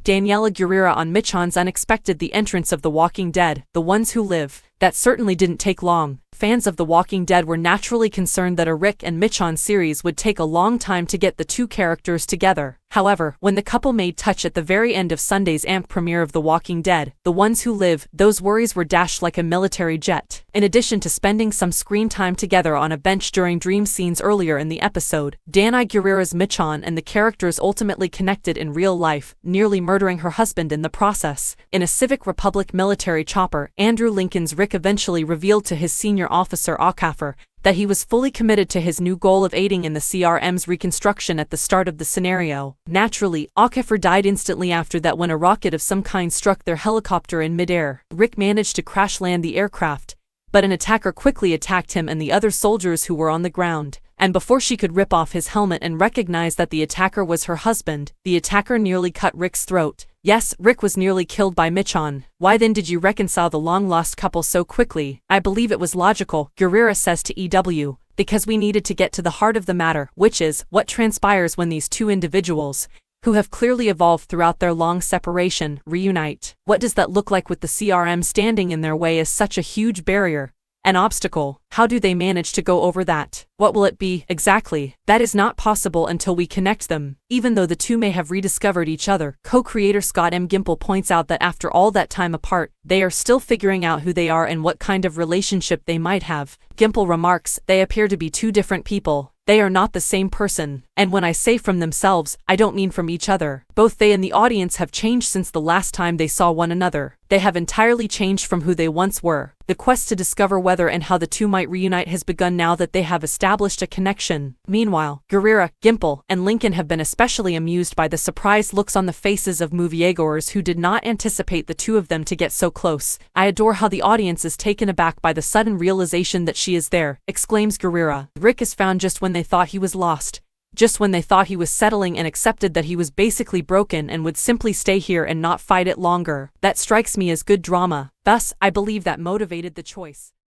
Danai Gurira on Michon's unexpected The entrance of The Walking Dead, The Ones Who Live. That certainly didn't take long. Fans of The Walking Dead were naturally concerned that a Rick and Michonne series would take a long time to get the two characters together. However, when the couple made touch at the very end of Sunday's AMP premiere of The Walking Dead, The Ones Who Live, those worries were dashed like a military jet. In addition to spending some screen time together on a bench during dream scenes earlier in the episode, Danai Gurira's Michonne and the characters ultimately connected in real life, nearly murdering her husband in the process. In a Civic Republic military chopper, Andrew Lincoln's Rick eventually revealed to his senior officer Okafor that he was fully committed to his new goal of aiding in the CRM's reconstruction at the start of the scenario. Naturally, Okafor died instantly after that when a rocket of some kind struck their helicopter in midair. Rick managed to crash land the aircraft, but an attacker quickly attacked him and the other soldiers who were on the ground. And before she could rip off his helmet and recognize that the attacker was her husband, the attacker nearly cut Rick's throat. Yes, Rick was nearly killed by Michonne. Why then did you reconcile the long-lost couple so quickly? I believe it was logical, Gurira says to EW, because we needed to get to the heart of the matter, which is, what transpires when these two individuals, who have clearly evolved throughout their long separation, reunite. What does that look like with the CRM standing in their way as such a huge barrier? An obstacle. How do they manage to go over that? What will it be, exactly? That is not possible until we connect them. Even though the two may have rediscovered each other, co-creator Scott M. Gimple points out that after all that time apart, they are still figuring out who they are and what kind of relationship they might have. Gimple remarks, they appear to be two different people. They are not the same person. And when I say from themselves, I don't mean from each other. Both they and the audience have changed since the last time they saw one another. They have entirely changed from who they once were. The quest to discover whether and how the two might reunite has begun now that they have established a connection. Meanwhile, Gurira, Gimple, and Lincoln have been especially amused by the surprised looks on the faces of moviegoers who did not anticipate the two of them to get so close. I adore how the audience is taken aback by the sudden realization that she is there, exclaims Gurira. Rick is found just when they thought he was lost. Just when they thought he was settling and accepted that he was basically broken and would simply stay here and not fight it longer. That strikes me as good drama. Thus, I believe that motivated the choice.